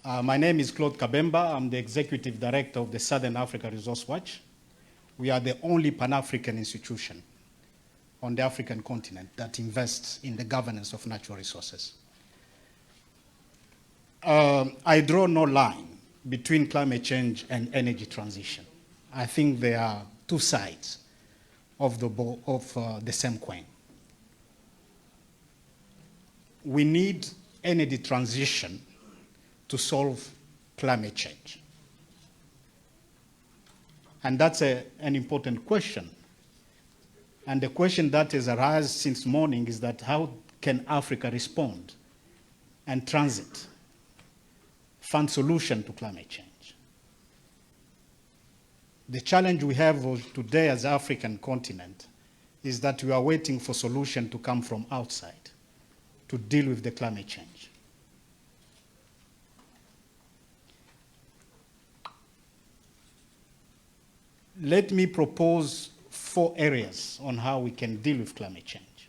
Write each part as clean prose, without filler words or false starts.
My name is Claude Kabemba. I'm the Executive Director of the Southern Africa Resource Watch. We are the only Pan-African institution on the African continent that invests in the governance of natural resources. I draw no line between climate change and energy transition. I think they are two sides of the same coin. We need energy transition to solve climate change. And that's an important question. And the question that has arisen since morning is that how can Africa respond and transit, find solution to climate change? The challenge we have today as African continent is that we are waiting for solution to come from outside to deal with the climate change. Let me propose 4 areas on how we can deal with climate change.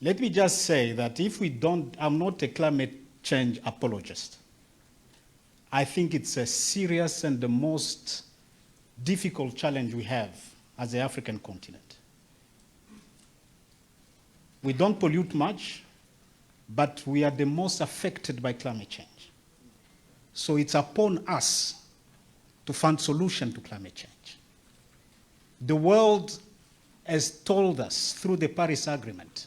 Let me just say that if we don't, I'm not a climate change apologist. I think it's a serious and the most difficult challenge we have as the African continent. We don't pollute much, but we are the most affected by climate change. So it's upon us to find solution to climate change. The world has told us through the Paris Agreement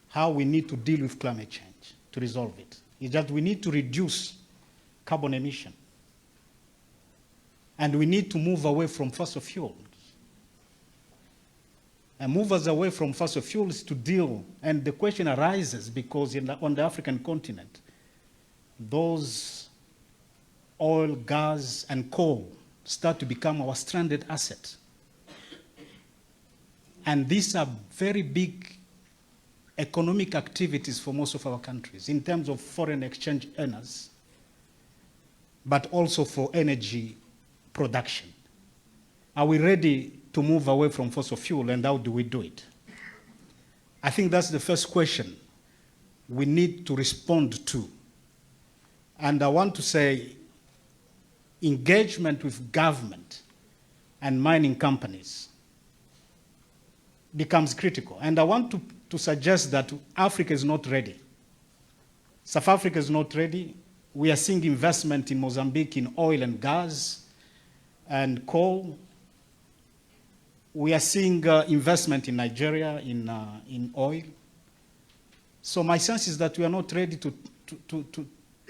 how we need to deal with climate change to resolve it. It's that we need to reduce carbon emission. And we need to move away from fossil fuels. And move us away from fossil fuels to deal, and the question arises because on the African continent, those oil, gas, and coal start to become our stranded asset. And these are very big economic activities for most of our countries in terms of foreign exchange earners, but also for energy production. Are we ready to move away from fossil fuel, and how do we do it? I think that's the first question we need to respond to. And I want to say, engagement with government and mining companies becomes critical. And I want to suggest that Africa is not ready. South Africa is not ready. We are seeing investment in Mozambique in oil and gas and coal. We are seeing investment in Nigeria in oil. So my sense is that we are not ready to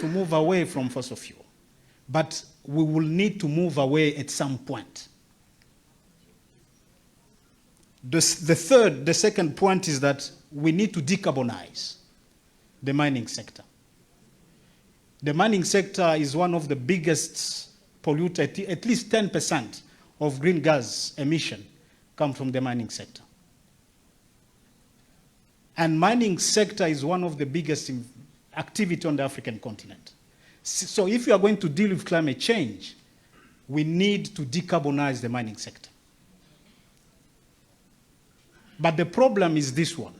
move away from fossil fuel. But we will need to move away at some point. The second point is that we need to decarbonize the mining sector. The mining sector is one of the biggest polluters. At least 10% of green gas emission come from the mining sector. And mining sector is one of the biggest activity on the African continent. So if we are going to deal with climate change, we need to decarbonize the mining sector. But the problem is this one.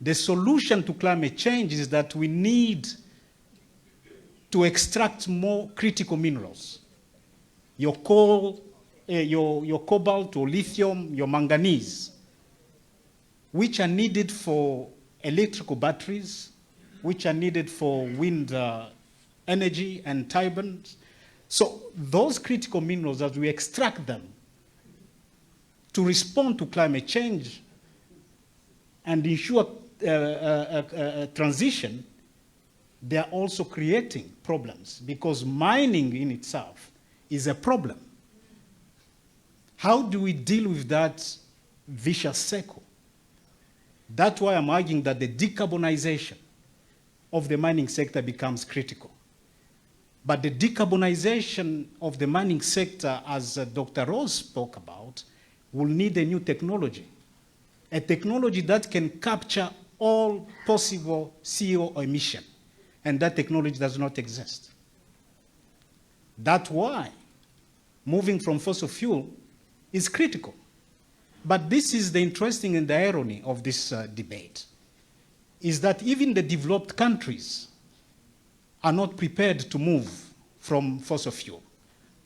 The solution to climate change is that we need to extract more critical minerals. Your coal, your cobalt or lithium, your manganese, which are needed for electrical batteries, which are needed for wind energy and turbines. So those critical minerals, as we extract them to respond to climate change and ensure transition, they are also creating problems because mining in itself is a problem. How do we deal with that vicious cycle? That's why I'm arguing that the decarbonization of the mining sector becomes critical. But the decarbonization of the mining sector, as Dr. Rose spoke about, will need a new technology. A technology that can capture all possible CO emission. And that technology does not exist. That's why moving from fossil fuel is critical. But this is the interesting and the irony of this debate, is that even the developed countries are not prepared to move from fossil fuel,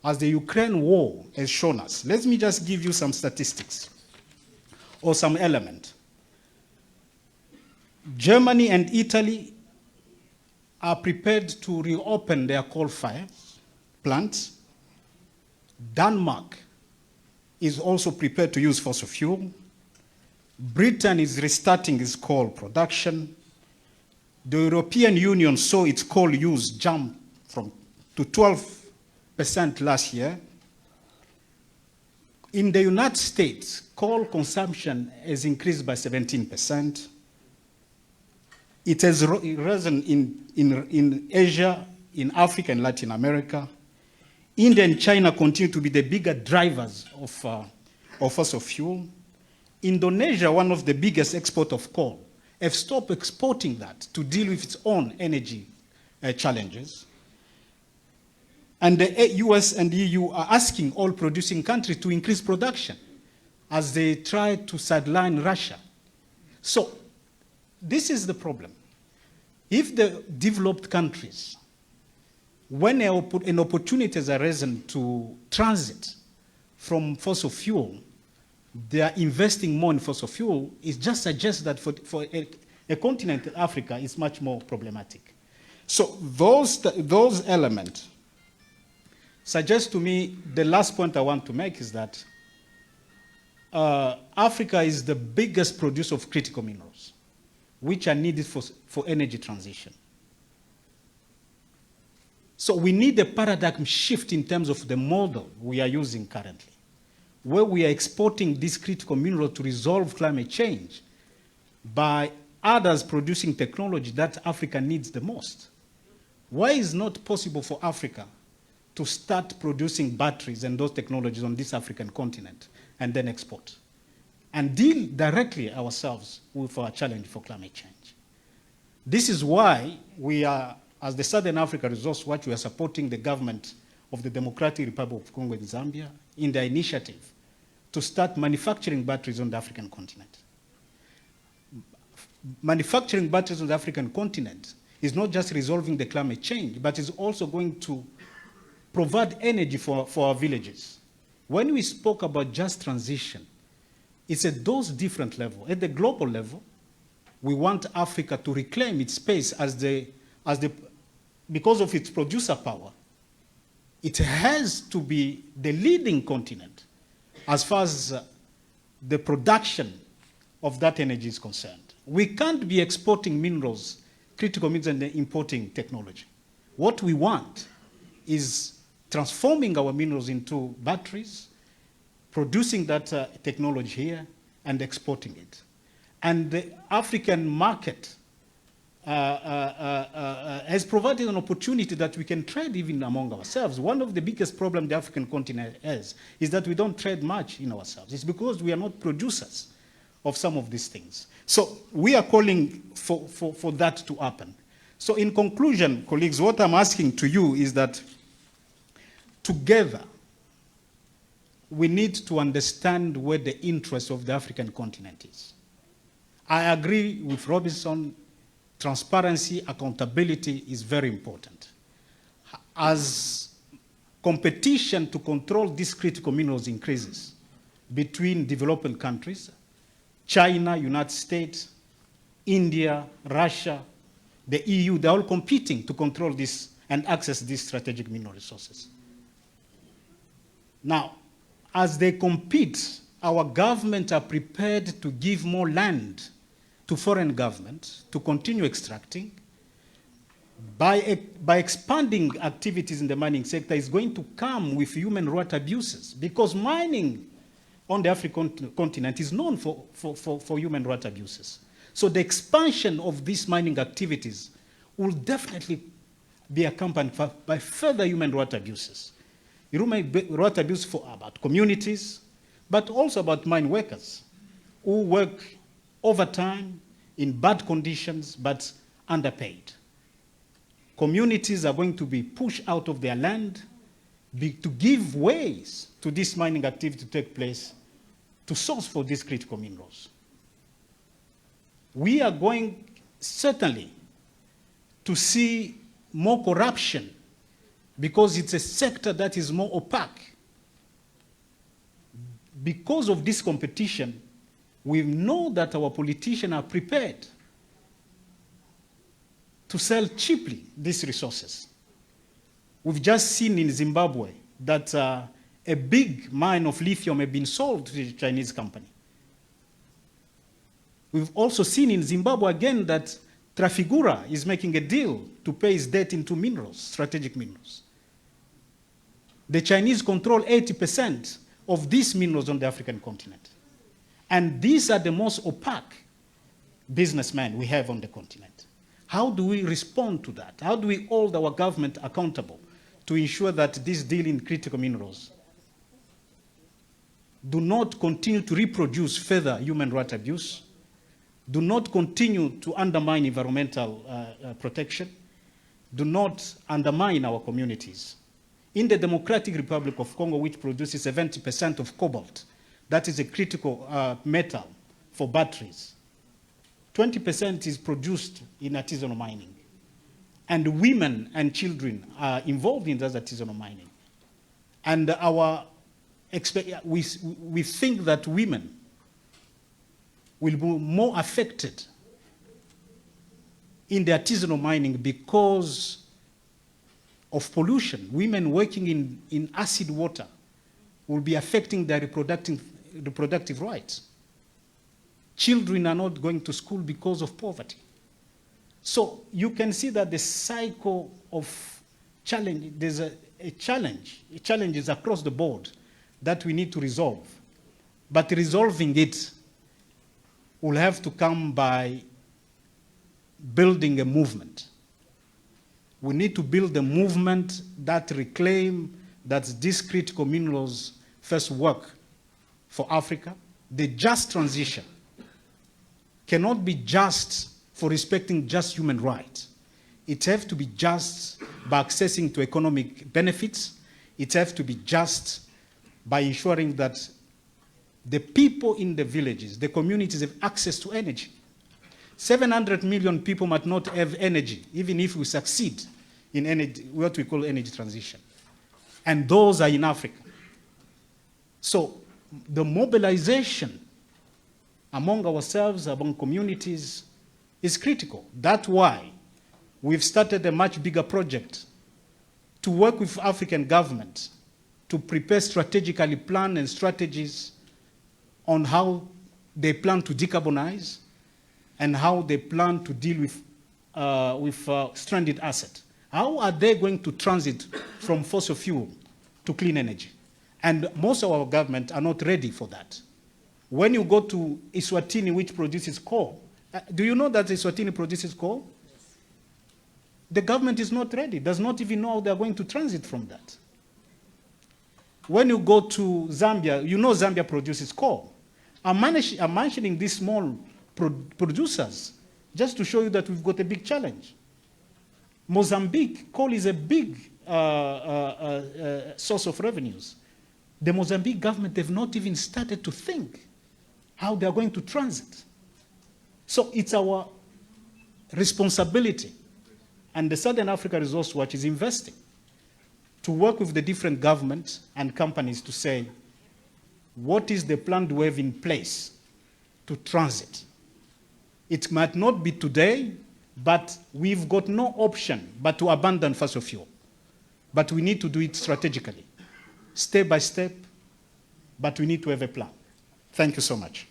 as the Ukraine war has shown us. Let me just give you some statistics or some element. Germany and Italy are prepared to reopen their coal-fired plants. Denmark is also prepared to use fossil fuel. Britain is restarting its coal production. The European Union saw its coal use jump to 12% last year. In the United States, coal consumption has increased by 17%. It has risen in Asia, in Africa, and Latin America. India and China continue to be the bigger drivers of fossil fuel. Indonesia, one of the biggest exporters of coal, have stopped exporting that to deal with its own energy challenges. And the US and the EU are asking all producing countries to increase production as they try to sideline Russia. So this is the problem. If the developed countries, when an opportunity has arisen to transit from fossil fuel, they are investing more in fossil fuel, it just suggests that for a continent, Africa, is much more problematic. So those elements suggest to me, the last point I want to make is that Africa is the biggest producer of critical minerals, which are needed for energy transition. So we need a paradigm shift in terms of the model we are using currently, where we are exporting this critical mineral to resolve climate change by others producing technology that Africa needs the most. Why is it not possible for Africa to start producing batteries and those technologies on this African continent and then export and deal directly ourselves with our challenge for climate change? This is why we are, as the Southern Africa Resource Watch, we are supporting the government of the Democratic Republic of Congo and Zambia in their initiative to start manufacturing batteries on the African continent. Manufacturing batteries on the African continent is not just resolving the climate change, but is also going to provide energy for our villages. When we spoke about just transition, it's at those different levels. At the global level, we want Africa to reclaim its space because of its producer power. It has to be the leading continent as far as the production of that energy is concerned. We can't be exporting minerals, critical minerals, and importing technology. What we want is transforming our minerals into batteries, producing that technology here, and exporting it. And the African market has provided an opportunity that we can trade even among ourselves. One of the biggest problems the African continent has is that we don't trade much in ourselves. It's because we are not producers of some of these things. So we are calling for that to happen. So in conclusion, colleagues, what I'm asking to you is that together, we need to understand where the interest of the African continent is. I agree with Robinson, transparency, accountability is very important. As competition to control these critical minerals increases between developing countries, China, United States, India, Russia, the EU, they're all competing to control this and access these strategic mineral resources. Now, as they compete, our governments are prepared to give more land to foreign governments to continue extracting. By expanding activities in the mining sector is going to come with human rights abuses, because mining on the African continent is known for human rights abuses. So the expansion of these mining activities will definitely be accompanied by further human rights abuses. Human rights abuse about communities, but also about mine workers who work overtime in bad conditions but underpaid. Communities are going to be pushed out of their land to give ways to this mining activity to take place to source for these critical minerals. We are going certainly to see more corruption because it's a sector that is more opaque. Because of this competition, we know that our politicians are prepared to sell cheaply these resources. We've just seen in Zimbabwe that a big mine of lithium has been sold to a Chinese company. We've also seen in Zimbabwe again that Trafigura is making a deal to pay its debt into minerals, strategic minerals. The Chinese control 80% of these minerals on the African continent. And these are the most opaque businessmen we have on the continent. How do we respond to that? How do we hold our government accountable to ensure that this deal in critical minerals do not continue to reproduce further human rights abuse, do not continue to undermine environmental protection, do not undermine our communities? In the Democratic Republic of Congo, which produces 70% of cobalt, that is a critical metal for batteries, 20% is produced in artisanal mining. And women and children are involved in that artisanal mining. And we think that women will be more affected in the artisanal mining because of pollution. Women working in acid water will be affecting their reproductive rights. Children are not going to school because of poverty. So you can see that the cycle of challenge, there's a challenge. Challenges across the board that we need to resolve. But resolving it will have to come by building a movement. We need to build a movement that reclaim that these critical minerals first work for Africa. The just transition cannot be just for respecting just human rights. It has to be just by accessing to economic benefits. It has to be just by ensuring that the people in the villages, the communities have access to energy. 700 million people might not have energy, even if we succeed in energy, what we call energy transition. And those are in Africa. So the mobilization among ourselves, among communities, is critical. That's why we've started a much bigger project to work with African government to prepare strategically plan and strategies on how they plan to decarbonize and how they plan to deal with stranded assets. How are they going to transit from fossil fuel to clean energy? And most of our government are not ready for that. When you go to Eswatini, which produces coal, do you know that Eswatini produces coal? Yes. The government is not ready, does not even know how they're going to transit from that. When you go to Zambia, you know Zambia produces coal. I'm mentioning these small producers just to show you that we've got a big challenge. Mozambique, coal is a big source of revenues. The Mozambique government, they've not even started to think how they're going to transit. So it's our responsibility, and the Southern Africa Resource Watch is investing to work with the different governments and companies to say, what is the plan we have in place to transit? It might not be today, but we've got no option but to abandon fossil fuel. But we need to do it strategically, step by step, but we need to have a plan. Thank you so much.